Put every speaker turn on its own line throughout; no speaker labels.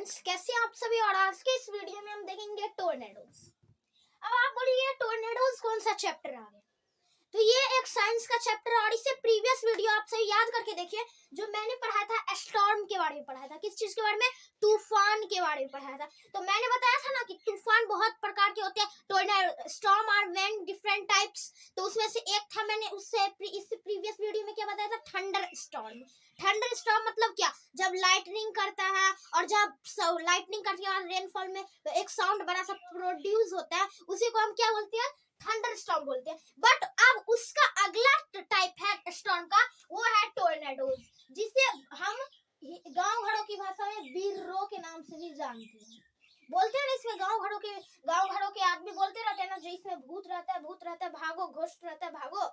Friends, कैसे आप सभी। और आज के इस वीडियो में हम देखेंगे टोर्नेडोज। अब आप बोलिए टोर्नेडोज कौन सा चैप्टर आ गया, तो ये एक साइंस का चैप्टर है। और इससे प्रीवियस वीडियो आप सही याद करके देखिए, जो मैंने पढ़ाया था स्टॉर्म के बारे में पढ़ाया था। किस चीज के बारे में? तूफान के बारे में पढ़ाया था। तो मैंने बताया था ना कि तूफान बहुत प्रकार के होते हैं। Tornado storm are when different types. तो उसमें से एक था, मैंने इससे प्रीवियस वीडियो में क्या बताया था? Thunder storm. थंडर स्टॉर्म मतलब क्या? जब लाइटनिंग करता है और जब लाइटनिंग करने के बाद रेनफॉल में एक साउंड बड़ा सा प्रोड्यूस होता है, उसी को हम क्या बोलते हैं? थंडर स्टॉर्म बोलते हैं। बट अब उसका अगला टाइप है स्टॉर्म का, वो है टोर्नेडोज, जिसे हम गांव घरों की भाषा में बिर्रो के नाम से भी जानते हैं। बोलते हैं ना, इसमें गांव घरों के आदमी बोलते रहते हैं ना, जो इसमें भूत रहता है भागो, घोस्ट रहता है भागो।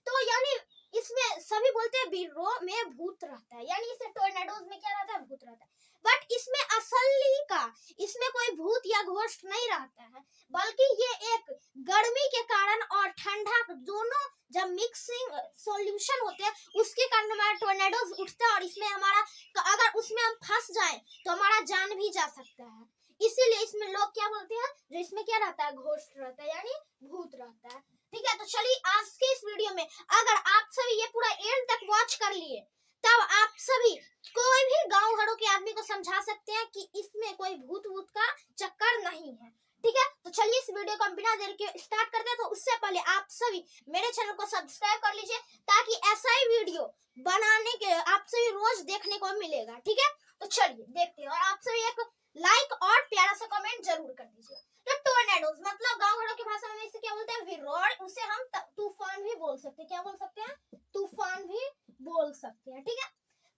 तो यानी इसमें सभी बोलते हैं बिर्रो में भूत रहता है, यानी इसे टोर्नेडोज में क्या रहता है? भूत रहता है। बट इसमें असली का इसमें कोई भूत या घोस्ट नहीं रहता है, बल्कि ये एक गर्मी के कारण और ठंडा दोनों जब मिक्सिंग सॉल्यूशन होते हैं, उसके कारण हमारा टोर्नेडोज उठता है। और इसमें हमारा अगर उसमें हम फंस जाएं तो हमारा जान भी जा सकता है। इसीलिए इसमें लोग क्या बोलते हैं, जो इसमें क्या रहता है? घोस्ट रहता है, यानी भूत रहता है। ठीक है, तो चलिए आज के इस वीडियो में अगर आप सभी ये पूरा एंड तक वॉच कर लिए, तब आप सभी कोई भी गांव घरों के आदमी को समझा सकते हैं कि इसमें कोई भूत वूत का चक्कर नहीं है। ठीक है, तो चलिए इस वीडियो को बिना देर के स्टार्ट करते हैं। तो उससे पहले आप सभी मेरे चैनल को सब्सक्राइब कर लीजिए, ताकि ऐसा ही वीडियो बनाने के आप सभी रोज देखने को मिलेगा। ठीक है, तो चलिए देखते हैं, और आप सभी एक लाइक और प्यारा सा कमेंट जरूर कर दीजिए। तो टोर्नेडोज मतलब गांव घरों की भाषा में इसे क्या बोलते हैं? विरोड। उसे हम तूफान भी बोल सकते हैं। क्या बोल सकते हैं? तूफान भी बोल सकते हैं। ठीक है,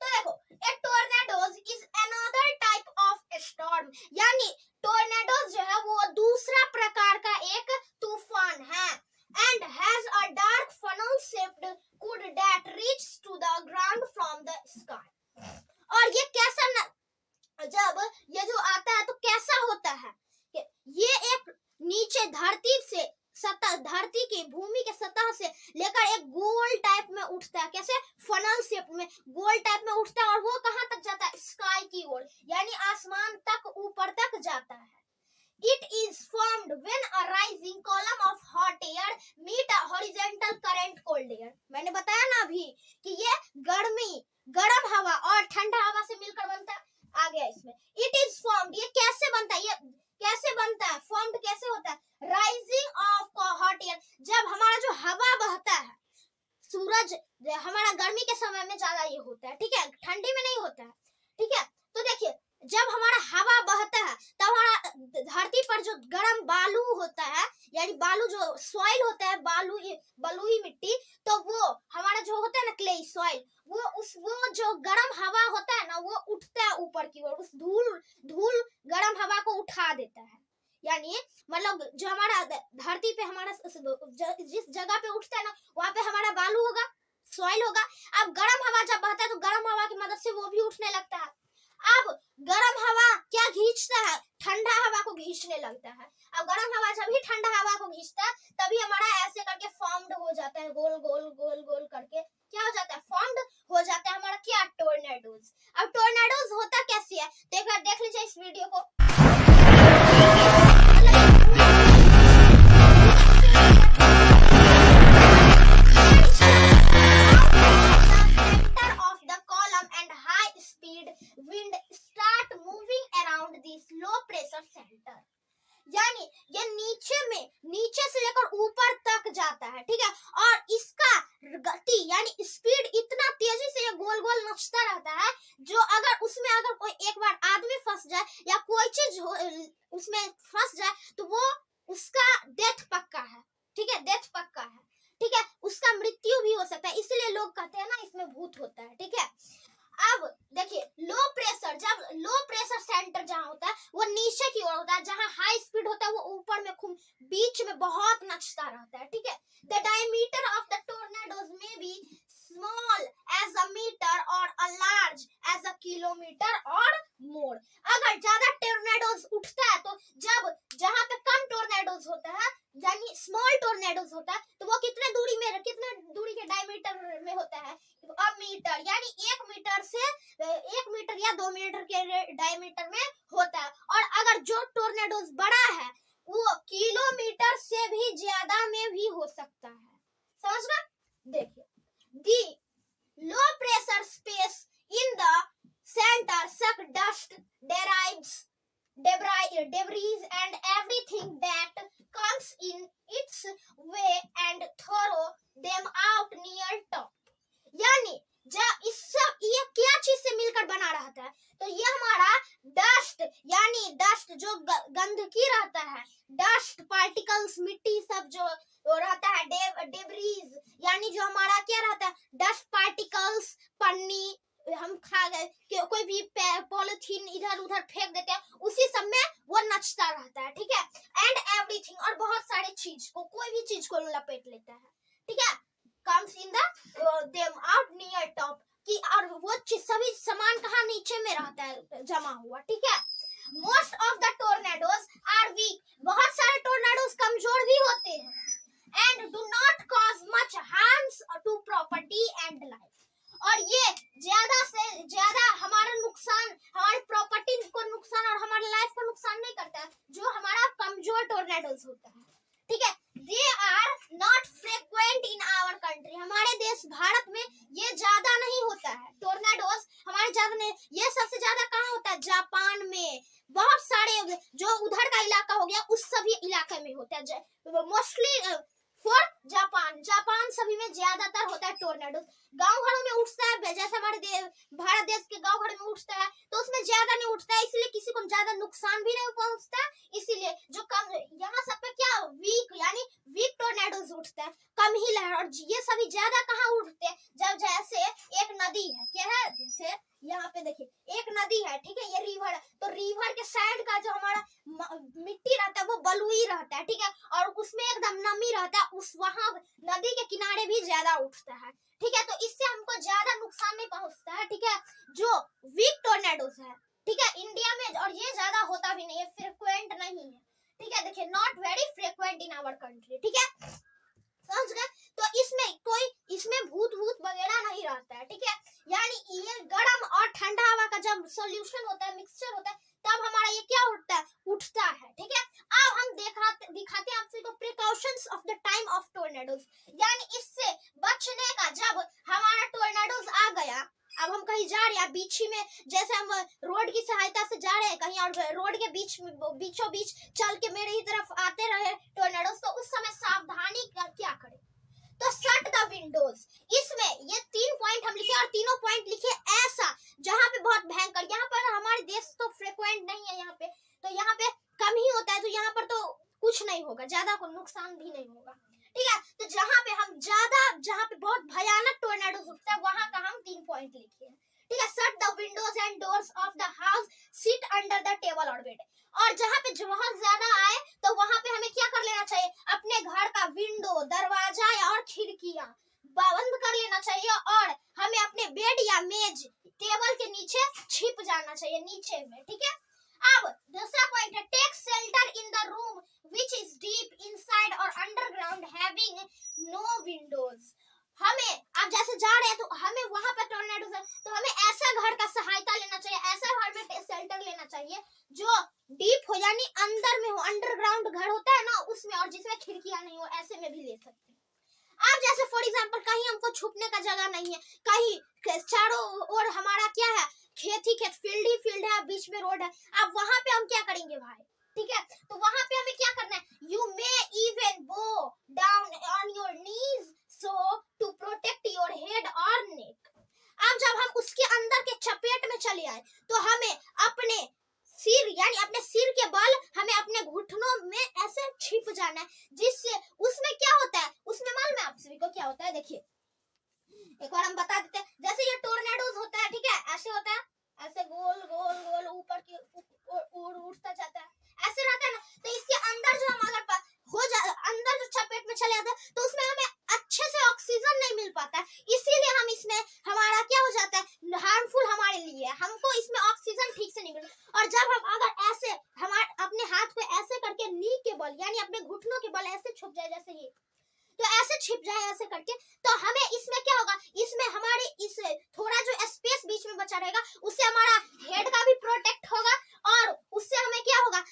तो देखो, a tornadoes is another type of storm, यानी टोर्नेडोज जो है वो दूसरा प्रकार का एक तूफान है। And has a dark funnel shaped cloud that reach to the ground from the sky. और ये कैसा जब ये जो आता है तो कैसा होता है कि ये एक नीचे धरती की भूमि के सतह से लेकर एक गोल टाइप में उठता है। कैसे? फनल शेप में गोल टाइप में उठता है, और वो कहां तक जाता है? स्काई की ओर, यानी आसमान तक, ऊपर तक जाता है। It is formed when a rising column of hot air meet a horizontal current cold air। मैंने बताया ना अभी कि ये गर्म हवा और ठंडा हवा से मिलकर बनता है। आ गया इसमें It is formed, ये कैसे बनता है? ये कैसे बनता है? फॉर्म्ड कैसे होता है? राइजिंग ऑफ हॉट एयर, जब हमारा जो हवा बहता है, सूरज हमारा गर्मी के समय में ज्यादा ये होता है। ठीक है, ठंडी में नहीं होता है। ठीक है, तो देखिए, जब हमारा हवा बहता है तब हमारा धरती पर जो गर्म बालू होता है, यानी बालू जो सॉइल होता है, बलुई मिट्टी, तो वो हमारा जो होता है ना क्ले सॉइल, वो जो गर्म हवा होता है ना, वो उठता है ऊपर की ओर। उस धूल गर्म हवा को उठा देता है। यानी मतलब जो हमारा धरती पे हमारा जिस जगह पे उठता है ना, वहां पे हमारा बालू होगा, सॉइल होगा। अब गर्म हवा जब बहता है तो गर्म हवा की मदद से वो भी उठने लगता है। अब गर्म हवा क्या खींचता है? ठंडा हवा को खींचने लगता है। अब गर्म हवा जब भी ठंडा हवा को खींचता है, तभी हमारा ऐसे करके फॉर्म्ड हो जाता है, गोल गोल गोल गोल करके क्या हो जाता है? फॉर्म्ड हो जाता है हमारा क्या? टोर्नेडोज। अब टोर्नेडोज होता कैसे है? तो एक बार देख लीजिए इस वीडियो को। यानी ये नीचे से लेकर ऊपर तक जाता है। ठीक है, और इसका गति यानी स्पीड इतना तेजी से ये गोल गोल नचता रहता है, जो अगर कोई एक बार आदमी फंस जाए या कोई चीज उसमें फंस जाए, तो वो उसका डेथ पक्का है। ठीक है, डेथ पक्का है। ठीक है, उसका मृत्यु भी हो सकता है। इसलिए लोग कहते हैं ना, इसमें भूत होता है। ठीक है, अब देखिए, जब लो प्रेशर सेंटर जहां होता है वो नीचे की ओर होता है, जहां हाई स्पीड होता है वो ऊपर में बीच में बहुत नचता रहता है। ठीक है, the diameter of the tornadoes may be small as a metre और a large as a kilometre और मोर। अगर ज्यादा टोर्नेडोज उठता है, तो जहां पे कम टोर्नेडोज होता है, यानी स्मॉल टोर्नेडोज होता है, तो वो कितने दूरी के डायमीटर में होता है? अब मीटर, यानी 1 मीटर या 2 मीटर के डायमीटर में होता जो टोर्नेडोज बड़ा है वो किलोमीटर से भी ज्यादा में भी हो सकता है, समझ रहे? देखिए, the low pressure space in the centre suck dust, debris and everything that comes in its way and throw them out near top. यानी जब इस सब ये क्या चीज से मिलकर बना रहता है, तो ये हमारा डस्ट, यानी डस्ट जो गंदगी रहता है, डस्ट पार्टिकल्स, मिट्टी सब जो रहता है, डेब्रीज यानी जो हमारा क्या रहता है, डस्ट पार्टिकल्स, पन्नी हम खा गए, कोई भी पॉलिथीन इधर उधर फेंक देते हैं, उसी सब में वो नचता रहता है, ठीक है। एंड एवरीथिंग, और बहुत सारे चीज को, कोई भी चीज को लपेट लेता है, ठीक है। comes in the them out near top, कि और वो सभी सामान कहाँ नीचे में रहता है जमा हुआ, ठीक है। Most of the tornadoes are weak, बहुत सारे टोर्नेडोज कमजोर भी होते हैं। And do not cause much harms to property and life, और ये ज्यादा से ज्यादा हमारा नुकसान, हमारी प्रॉपर्टी को नुकसान और हमारी लाइफ को नुकसान नहीं करता है, जो हमारा कमजोर टोर्नेडोज होता है, ठीक है। They are not frequent in our country, हमारे देश भारत में ये ज्यादा नहीं होता है, टोर्नेडोज हमारे ज्यादा नहीं, ये सबसे ज्यादा कहाँ होता है, जापान में, बहुत सारे जो उधर का इलाका हो गया उस सभी इलाके में होता है, मोस्टली फॉर जापान सभी में ज्यादातर होता है टोर्नेडो। गांव घरों में उठता है, जैसे हमारे भारत देश के गांव घरों में उठता है तो उसमें ज्यादा नहीं उठता है, इसलिए किसी को ज्यादा नुकसान भी नहीं पहुंचता है, इसीलिए जो कम, यहाँ सब पे क्या वीक, यानी वीक टोर्नेडोज उठता है, कम ही लहर। और ये सभी ज्यादा कहाँ उठते हैं, जब जैसे एक नदी है, क्या है, जैसे यहाँ पे देखिए एक नदी है, ठीक है, ये रिवर है, तो रिवर के साइड का जो हमारा मिट्टी रहता है वो बलुई रहता है, ठीक है, और उसमें एकदम नमी रहता है, उस वहां नदी के किनारे भी ज्यादा उठता है, ठीक है, तो इससे हमको ज्यादा नुकसान नहीं पहुंचता है, ठीक है, जो वीक टोर्नेडोज है, ठीक है, इंडिया में, और ये ज्यादा होता भी नहीं है, फ्रीक्वेंट नहीं है, ठीक है, देखिए not very frequent in our country, ठीक है, समझ गए। तो इसमें भूत वगैरह नहीं रहता है, ठीक है, यानी ये गर्म और ठंडा हवा का जब सॉल्यूशन होता है, मिक्सचर होता है, तब हमारा ये क्या उठता है, ठीक है। अब हम दिखाते हैं आपसे को precautions of the time of tornadoes, यानी इससे बचने का, जब हमारा टोर्नेडोज आ गया, अब हम कहीं जा रहे हैं बीच में, जैसे हम रोड की सहायता से जा रहे हैं कहीं, और रोड के बीचों बीच चल के मेरे ही तरफ आते रहे टोर्नेडोज, तो उस समय सावधानी क्या करें, तो शट द विंडोज। इसमें ये 3 पॉइंट हम लिखे, और तीनों पॉइंट लिखे ऐसा जहां पे बहुत भयंकर, यहाँ पर हमारे देश तो फ्रीक्वेंट नहीं है, यहाँ पे तो यहाँ पे कम ही होता है, तो यहाँ पर तो कुछ नहीं होगा, ज्यादा को नुकसान भी नहीं होगा, ठीक है। तो जहाँ पे बहुत भयानक टोर्नेडोज उठता है, वहां का हम 3 पॉइंट लिखे हैं, ठीक है। Shut the Windows and doors of the house, sit under the table और बेड, और जहाँ पे बहुत ज्यादा आए तो वहां पे हमें क्या कर लेना चाहिए, अपने घर का विंडो, दरवाजा और खिड़कियां बंद कर लेना चाहिए, और हमें अपने बेड या मेज, टेबल के नीचे छिप जाना चाहिए, नीचे में, ठीक है। अब दूसरा पॉइंट है, take shelter in the room which is deep inside और अंडरग्राउंड हैविंग नो विंडोज। हमें अब जैसे जा रहे हैं तो हमें वहां पर टोर्नेडोज है, तो हमें ऐसा घर का सहायता लेना चाहिए, ऐसा घर में शेल्टर लेना चाहिए जो डीप हो, यानी अंदर में हो, अंडरग्राउंड घर होता है ना उसमें, और जिसमें खिड़कियां नहीं हो, ऐसे में भी ले सकते हैं। अब जैसे फॉर एग्जांपल कहीं हमको छुपने का जगह नहीं है, कहीं चारों ओर हमारा क्या है, खेत ही खेत, फील्ड ही फील्ड है, बीच में रोड है, अब वहां पे हम क्या करेंगे भाई, ठीक है, तो वहां पे हमें क्या करना है, you may even go down on your knees so to protect your head और नेक। अब जब हम उसके अंदर के चपेट में चले आए तो हमें अपने सिर, यानी अपने सिर के बल हमें अपने घुटनों में ऐसे छिप जाना है, जिससे उसमें क्या होता है, उसमें मालूम है आप सभी को क्या होता है, देखिए एक बार हम बता देते हैं। जैसे ये टोर्नेडोज होता है, ठीक है, ऐसे होता है, ऐसे गोल गोल गोल ऊपर की उड़ता जाता है, ऐसे रहता है ना, तो इसके अंदर जो हम अगर अंदर जो चपेट में चले जाते हैं तो उसमें हमें अच्छे से ऑक्सीजन नहीं मिल पाता है, इसीलिए हम इसमें हमारा क्या हो जाता है, हार्मफुल हमारे लिए, हमको इसमें ऑक्सीजन ठीक से नहीं मिलता। और जब हम अगर ऐसे हमारे अपने हाथ को ऐसे करके नी के बल, यानी अपने घुटनों के बल ऐसे छुप जाए, जैसे ये, तो ऐसे छिप जाए ऐसे करके, तो हमें इसमें क्या होगा, इसमें हमारे इस थोड़ा जो स्पेस बीच में बचा रहेगा, उससे हमारा हेड का भी प्रोटेक्ट होगा, और उससे हमें क्या होगा,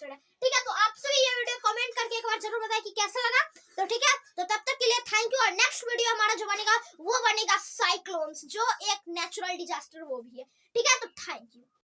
डिजास्टर है। ठीक है, तो आप सभी ये वीडियो कमेंट करके एक बार जरूर बताएं कि कैसा लगा। तो ठीक है, तो तब तक के लिए थैंक यू। और नेक्स्ट वीडियो हमारा जो बनेगा वो बनेगा साइक्लोन्स, जो एक नेचुरल डिजास्टर वो भी है। ठीक है।